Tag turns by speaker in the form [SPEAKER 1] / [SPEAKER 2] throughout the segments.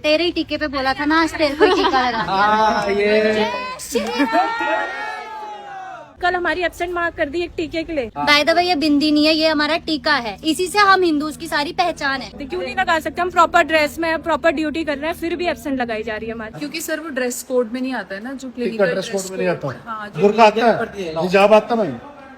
[SPEAKER 1] तेरे ही टीके पे बोला था ना, आज तेरे को ही टीका लगा।
[SPEAKER 2] कल हमारी एब्सेंट मार्क कर दी एक टीके के लिए।
[SPEAKER 1] बाय द वे ये बिंदी नहीं है, ये हमारा टीका है, इसी से हम हिंदूज की सारी पहचान है।
[SPEAKER 2] तो क्यों नहीं लगा सकते? हम प्रॉपर ड्रेस में प्रॉपर ड्यूटी कर रहे हैं, फिर भी एब्सेंट लगाई जा रही है हमारी।
[SPEAKER 3] क्योंकि सर वो ड्रेस कोड में नहीं आता है ना, जो क्लिनिकल
[SPEAKER 4] ड्रेस कोड में नहीं आता।
[SPEAKER 3] हाँ,
[SPEAKER 4] बुर्का आता है, हिजाब आता नहीं।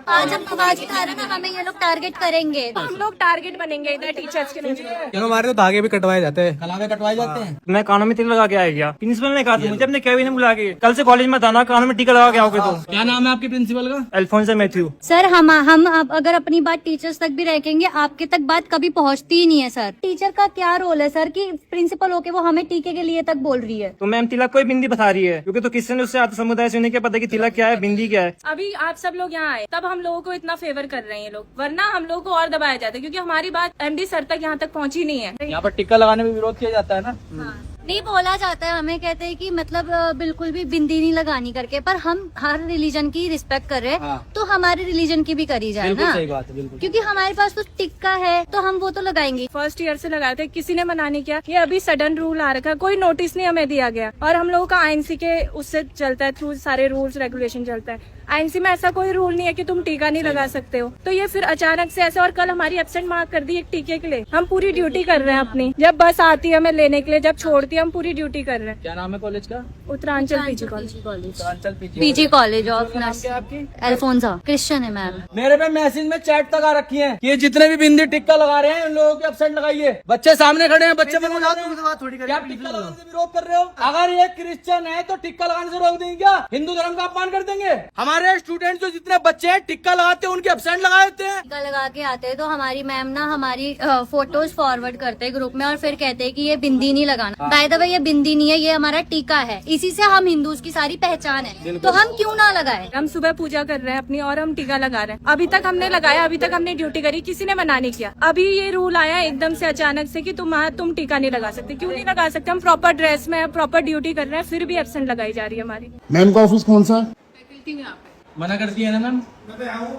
[SPEAKER 1] आज हम आवाज उठा रहे हैं ना, हमें ये लोग टारगेट करेंगे।
[SPEAKER 2] हम लोग टारगेट बनेंगे इधर टीचर्स के लिए।
[SPEAKER 5] क्यों हमारे तो धागे भी कटवाए जाते हैं, कलावे कटवाए जाते हैं। मैं कानों में तिल लगा के आया, प्रिंसिपल ने कहा था मुझे अपने कैबिन में बुला के, कल से कॉलेज में था ना, कानों में टीका लगा के आओगे। तो क्या नाम है आपके प्रिंसिपल का? Alfonso Matthew.
[SPEAKER 1] सर हम अब अगर अपनी बात टीचर्स तक भी रखेंगे, आपके तक बात कभी पहुंचती ही नहीं है सर। टीचर का क्या रोल है सर कि प्रिंसिपल होके वो हमें टीके के लिए तक बोल रही है।
[SPEAKER 5] तो मैम तिलक को ही बिंदी बता रही है, क्योंकि तो किसी ने उससे आत्म समुदाय से उन्हें क्या पता कि तिलक क्या है, बिंदी क्या है।
[SPEAKER 2] अभी आप सब लोग यहाँ आए तब हम लोगों को इतना फेवर कर रहे हैं ये लोग, वरना हम लोगों को और दबाया जाता है, क्योंकि हमारी बात एमडी सर तक यहाँ तक पहुँची नहीं है।
[SPEAKER 5] यहाँ पर टिक्का लगाने में विरोध किया जाता है ना।
[SPEAKER 1] नहीं बोला जाता है, हमें कहते हैं कि मतलब बिल्कुल भी बिंदी नहीं लगानी करके, पर हम हर रिलीजन की रिस्पेक्ट कर रहे हैं।
[SPEAKER 5] हाँ।
[SPEAKER 1] तो हमारे रिलीजन की भी करी जाए ना।
[SPEAKER 5] सही बात है, बिल्कुल।
[SPEAKER 1] क्योंकि हमारे पास तो टिक्का है तो हम वो तो लगाएंगे।
[SPEAKER 2] फर्स्ट ईयर से लगाए थे, किसी ने मना नहीं किया। ये अभी सडन रूल आ रखा है, कोई नोटिस नहीं हमें दिया गया, और हम लोगों का आईएनसी के उससे चलता है, थ्रू सारे रूल्स रेगुलेशन चलता है। आईएनसी में ऐसा कोई रूल नहीं है कि तुम टीका नहीं लगा सकते हो। तो ये फिर अचानक से ऐसा, और कल हमारी एब्सेंट मार्क कर दी एक टीके के लिए। हम पूरी ड्यूटी कर रहे हैं अपनी, जब बस आती है हमें लेने के लिए, जब छोड़ती है हम पूरी ड्यूटी कर रहे हैं।
[SPEAKER 5] क्या नाम है कॉलेज का?
[SPEAKER 2] Uttaranchal PG college.
[SPEAKER 1] PG college of nurse. Alphonsa Christian है मैम।
[SPEAKER 5] मेरे पे मैसेज में चैट तक आ रखी है कि ये जितने भी बिंदी टिक्का लगा रहे हैं उन लोगों के एब्सेंट लगाइए। बच्चे सामने खड़े हैं, बच्चे टिक्का लगाने से विरोध कर रहे हो। अगर ये क्रिश्चियन है तो टिक्का लगाने से रोक देंगे क्या? हिंदू धर्म का अपमान कर देंगे? हमारे स्टूडेंट जो जितने बच्चे हैं टिक्का लगाते हैं, उनके एब्सेंट लगाए होते हैं।
[SPEAKER 1] टीका लगा के आते हैं तो हमारी मैम ना हमारी फोटोज फॉरवर्ड करते हैं ग्रुप में, और फिर कहते हैं कि ये बिंदी नहीं लगाना। बाय द वे ये बिंदी नहीं है, ये हमारा टीका है, इसी से हम हिंदूज की सारी पहचान है। तो हम क्यों ना लगाए?
[SPEAKER 2] हम सुबह पूजा कर रहे हैं अपनी, और हम टीका लगा रहे हैं। अभी तक हमने लगाया, अभी तक हमने ड्यूटी करी, किसी ने मना नहीं किया। अभी ये रूल आया एकदम से अचानक से कि तुम टीका नहीं लगा सकते। क्यों नहीं लगा सकते? हम प्रॉपर ड्रेस में प्रॉपर ड्यूटी कर रहे हैं, फिर भी एब्सेंट लगाई जा रही है हमारी।
[SPEAKER 4] मैम का ऑफिस कौन सा है?
[SPEAKER 3] फैकल्टी में यहाँ पे
[SPEAKER 5] मना कर दिया है ना मैम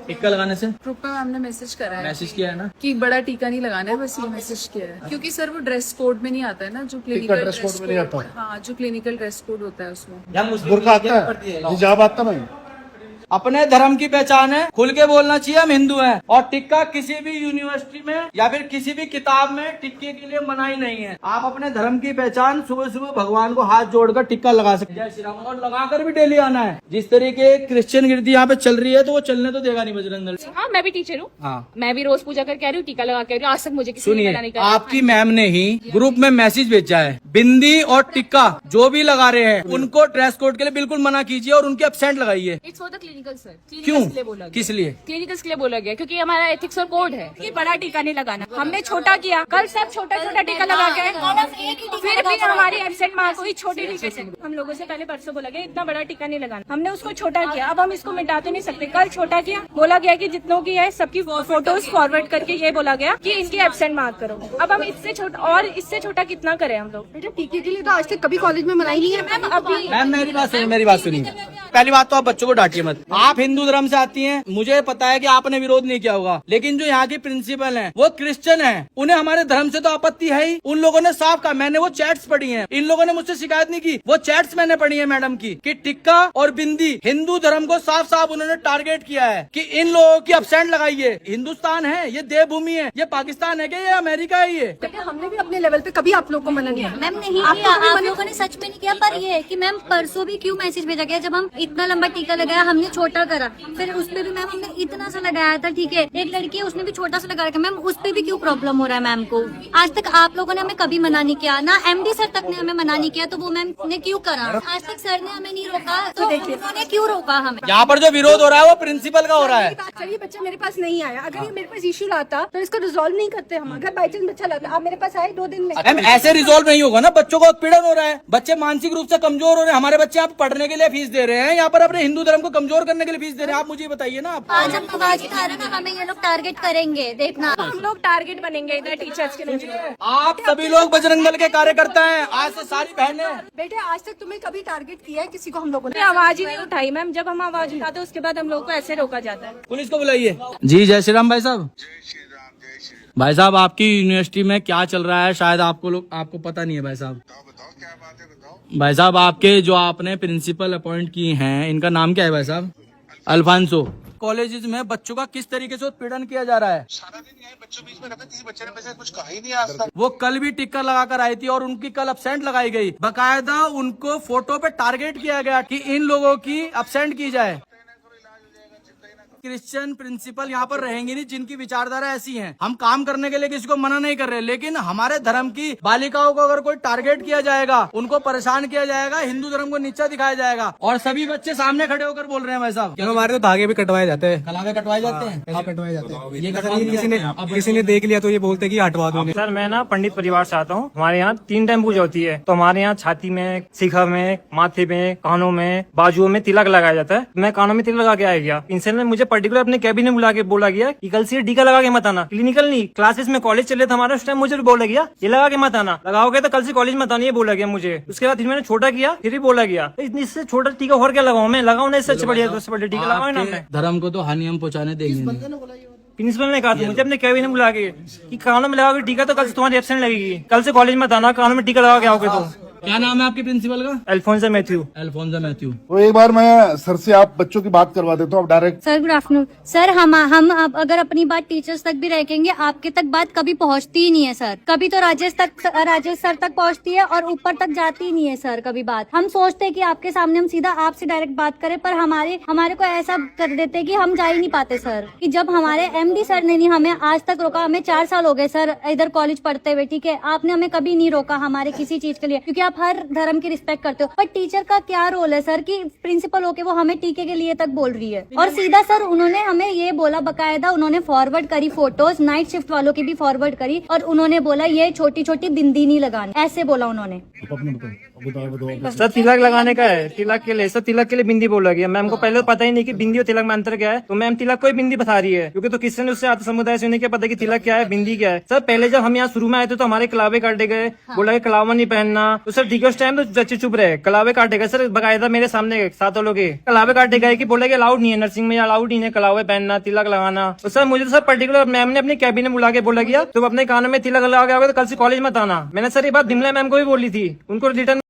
[SPEAKER 5] टिक्का लगाने से?
[SPEAKER 3] ग्रुप में मैम ने मैसेज करा है
[SPEAKER 5] मैसेज किया है ना
[SPEAKER 3] कि बड़ा टीका नहीं लगाना है, बस ये मैसेज किया है। क्योंकि सर वो ड्रेस कोड में नहीं आता है ना, जो क्लिनिकल
[SPEAKER 4] ड्रेस कोड में नहीं आता।
[SPEAKER 3] हाँ, जो क्लिनिकल ड्रेस कोड होता है उसमें।
[SPEAKER 4] बुर्का आता है, हिजाब आता नहीं।
[SPEAKER 5] अपने धर्म की पहचान है, खुल के बोलना चाहिए हम हिंदू हैं। और टिक्का किसी भी यूनिवर्सिटी में या फिर किसी भी किताब में टिक्के के लिए मनाही नहीं है। आप अपने धर्म की पहचान सुबह सुबह भगवान को हाथ जोड़कर टिक्का लगा सकते हैं। जय श्री राम, और लगाकर भी डेली आना है। जिस तरीके क्रिश्चियन गिरती यहाँ पे चल रही है तो वो चलने तो देगा नहीं बजरंग दल।
[SPEAKER 2] हाँ, मैं भी टीचर हूँ।
[SPEAKER 5] हाँ,
[SPEAKER 2] मैं भी रोज पूजा करके आ रही हूँ, टीका लगा के आ रही हूँ। आज तक मुझे किसी ने मना नहीं
[SPEAKER 5] सुनिए,
[SPEAKER 2] करा।
[SPEAKER 5] आपकी मैम ने ही ग्रुप में मैसेज भेजा है, बिंदी और टिक्का जो भी लगा रहे हैं उनको ड्रेस कोड के लिए बिल्कुल मना कीजिए और उनके एब्सेंट लगाइए।
[SPEAKER 2] It's for the clinical sir.
[SPEAKER 5] क्यों?
[SPEAKER 2] बोला
[SPEAKER 5] किस लिए?
[SPEAKER 2] क्लिनिकल्स के लिए बोला गया, क्योंकि हमारा एथिक्स और कोड है कि बड़ा टीका नहीं लगाना। हमने छोटा किया, कल सब छोटा छोटा टीका लगा के, फिर भी हमारी एब्सेंट मार्क हुई छोटे टीके से। हम लोगों से पहले परसों बोला गया इतना बड़ा टीका नहीं लगाना, हमने उसको छोटा किया। अब हम इसको मिटा तो नहीं सकते। कल छोटा किया, बोला गया कि जितनों की है सबकी फोटोज फॉरवर्ड करके ये बोला गया कि इनकी एब्सेंट मार्क करो। अब हम इससे छोटा, और इससे छोटा कितना करें हम लोग?
[SPEAKER 3] बेटा टीके के लिए तो आज तक कभी कॉलेज में मनाई नहीं है मैम।
[SPEAKER 2] अभी
[SPEAKER 5] मैम मेरी बात सुनिए। पहली बात तो आप बच्चों को डांटिए मत। आप हिंदू धर्म से आती हैं, मुझे पता है कि आपने विरोध नहीं किया होगा, लेकिन जो यहाँ की प्रिंसिपल हैं वो क्रिश्चियन हैं, उन्हें हमारे धर्म से तो आपत्ति है ही। उन लोगों ने साफ कहा, मैंने वो चैट्स पढ़ी हैं, इन लोगों ने मुझसे शिकायत नहीं की, वो चैट्स मैंने पढ़ी है मैडम की, कि टिक्का और बिंदी हिंदू धर्म को साफ साफ उन्होंने टारगेट किया है कि इन लोगों की एब्सेंट लगाइए। हिंदुस्तान है ये, देवभूमि है ये, पाकिस्तान है क्या ये, अमेरिका है ये?
[SPEAKER 3] हमने भी अपने लेवल पे कभी आप लोग को मना नहीं किया।
[SPEAKER 1] मैम नहीं किया, आप लोगों ने सच में नहीं किया। पर ये है कि मैम परसों भी क्यों मैसेज भेजा गया, जब हम इतना लंबा टीका लगाया हमने छोटा करा, फिर उसपे भी मैम हमने इतना सा लगाया था, ठीक है। एक लड़की है उसने भी छोटा सा लगा रखा, मैम उस पे भी क्यों प्रॉब्लम हो रहा है मैम को? आज तक आप लोगों ने हमें कभी मना नहीं किया ना, एमडी सर तक ने हमें मना नहीं किया, तो वो मैम ने क्यों करा? आज तक सर ने हमें नहीं रोका, तो उन्होंने क्यों रोका हमें?
[SPEAKER 5] यहाँ पर जो विरोध हो रहा है वो प्रिंसिपल का हो रहा है।
[SPEAKER 6] सर ये बच्चा मेरे पास नहीं आया, अगर ये मेरे पास इशू लाता तो इसको रिजॉल्व नहीं करते हम। अगर बाई चांस बच्चा लाता, आप मेरे पास आए 2 दिन में।
[SPEAKER 5] मैम ऐसे रिजॉल्व नहीं होगा ना, बच्चों को उत्पीड़न हो रहा है, बच्चे मानसिक रूप से कमजोर हो रहे हैं। हमारे बच्चे आप पढ़ने के लिए फीस दे रहे हैं, यहाँ पर अपने हिंदू धर्म को कमजोर करने के लिए फीस दे रहे हैं। आप मुझे बताइए ना।
[SPEAKER 1] आज हम आवाज उठा रहे हैं ना, हमें ये लोग टारगेट करेंगे, देखना।
[SPEAKER 2] हम लोग टारगेट बनेंगे इधर टीचर्स के लिए।
[SPEAKER 5] आप सभी लोग बजरंग दल के कार्यकर्ता हैं, आज से सारी बहनें।
[SPEAKER 6] बेटे आज तक तुम्हें कभी टारगेट किया है किसी को हम लोगों ने?
[SPEAKER 2] आवाज ही नहीं उठाई मैम। जब हम आवाज उठाते उसके बाद हम लोग को ऐसे रोका जाता है।
[SPEAKER 5] पुलिस को बुलाइए। जी जय श्री राम भाई साहब। भाई साहब आपकी यूनिवर्सिटी में क्या चल रहा है, शायद आपको पता नहीं है भाई साहब। भाई साहब आपके जो आपने प्रिंसिपल अपॉइंट किए हैं इनका नाम क्या है भाई साहब? अल्फांसो। कॉलेजेस में बच्चों का किस तरीके से उत्पीड़न किया जा रहा है?
[SPEAKER 4] सारा दिन यही बच्चों बीच में रहते हैं, किसी बच्चे ने वैसे कुछ कहा ही नहीं आज तक।
[SPEAKER 5] वो कल भी टिक्का लगा कर आई थी और उनकी कल अब्सेंट लगाई गई। बकायदा उनको फोटो पे टारगेट किया गया कि इन लोगों की अब्सेंट की जाए। क्रिश्चियन प्रिंसिपल यहाँ पर रहेंगे नहीं जिनकी विचारधारा ऐसी है। हम काम करने के लिए किसी को मना नहीं कर रहे, लेकिन हमारे धर्म की बालिकाओं को अगर कोई टारगेट किया जाएगा, उनको परेशान किया जाएगा, हिंदू धर्म को नीचा दिखाया जाएगा। और सभी बच्चे सामने खड़े होकर बोल रहे हैं भाई साहब
[SPEAKER 7] क्यों हमारे तो धागे भी कटवाए जाते हैं,
[SPEAKER 5] कलावे कटवाए जाते हैं।
[SPEAKER 7] कटवाए जाते हैं।
[SPEAKER 5] ये
[SPEAKER 7] किसी ने देख लिया तो ये बोलते कि हटवा दो।
[SPEAKER 8] सर मैं ना पंडित परिवार से आता हूँ। हमारे यहाँ 3 टाइम पूजा होती है। तो हमारे यहाँ छाती में, शिखा में, माथे में, कानों में, बाजुओं में तिलक लगाया जाता है। मैं कानों में तिलक लगा के आया गया। इनसे ने मुझे पर्टिकुलर अपने कैबिन में बुला के बोला गया कि कल से टीका लगा के मत आना। क्लिनिकल नहीं, क्लासेस में कॉलेज चले थे हमारा, उस टाइम मुझे बोला गया ये लगा के मत आना, लगाओगे तो कल से कॉलेज मत आना, ये बोला गया मुझे। उसके बाद फिर मैंने छोटा किया, फिर भी बोला गया इससे छोटा टीका और क्या लगाऊं मैं? लगाऊं ना, इससे अच्छे बढ़िया टीका लगाऊं ना मैं।
[SPEAKER 5] धर्म को तो हानि हम पहुँचाने देंगे नहीं।
[SPEAKER 8] प्रिंसिपल ने कहा था मुझे अपने कैबिन में बुला के कि कानों में लगाओगे टीका तो कल से तुम्हारी एब्सेंट लगेगी, कल से कॉलेज मत आना, कानों में टीका लगा के आओगे। तो
[SPEAKER 5] क्या नाम है आपके प्रिंसिपल का?
[SPEAKER 8] Alfonso Matthew.
[SPEAKER 5] Alfonso Matthew.
[SPEAKER 4] तो एक बार मैं सर से आप बच्चों की बात करवा देता हूँ, आप direct.
[SPEAKER 1] Sir good afternoon. Sir हम अगर अपनी बात टीचर्स तक भी रखेंगे, आपके तक बात कभी पहुंचती ही नहीं है सर। कभी तो राजेश सर तक पहुंचती है और ऊपर तक जाती ही नहीं है सर कभी बात। हम सोचते हैं कि आपके सामने हम सीधा आपसे डायरेक्ट बात करें, पर हमारे को ऐसा कर देते कि हम जा ही नहीं पाते सर। कि जब हमारे MD सर ने नहीं हमें आज तक रोका, हमें 4 साल हो गए सर इधर कॉलेज पढ़ते हुए, ठीक है, आपने हमें कभी नहीं रोका हमारे किसी चीज के लिए, क्योंकि आप हर धर्म की रिस्पेक्ट करते हो। पर टीचर का क्या रोल है सर कि प्रिंसिपल होके वो हमें टीके के लिए तक बोल रही है। और सीधा सर उन्होंने हमें ये बोला, बकायदा उन्होंने फॉरवर्ड करी फोटोज, नाइट शिफ्ट वालों की भी फॉरवर्ड करी, और उन्होंने बोला ये छोटी छोटी बिंदी नहीं लगानी, ऐसे बोला उन्होंने।
[SPEAKER 8] सर तिलक लगाने का है, तिलक के लिए, सर तिलक के लिए बिंदी बोला गया। मैम को पहले तो पता ही नहीं कि बिंदी और तिलक में अंतर क्या है, तो मैम तिलक को ही बिंदी बता रही है, क्योंकि तो किसी ने उससे आत्म समुदाय से उन्हें क्या पता कि तिलक क्या है, बिंदी क्या है। सर पहले जब हम यहाँ शुरू में आए थे तो हमारे कलावे काटे गए, बोला कि कलावा नहीं पहनना, तो सर ठीक है उस टाइम तो बच्चे चुप रहे, कलावे काटे गए सर बकायदा मेरे सामने 7 लोग कलावे काटे गए कि बोले कि अलाउड नहीं है, नर्सिंग में अलाउड नहीं है कलावे पहनना, तिलक लगाना। तो सर मुझे तो सर पर्टिकुलर मैम ने अपने कैबिन में बुला के बोला गया तो अपने कानों में तिलक लगा के आओगे तो कल से कॉलेज मत आना। मैंने सर ये बात बिमला मैम को भी बोली थी, उनको रिटर्न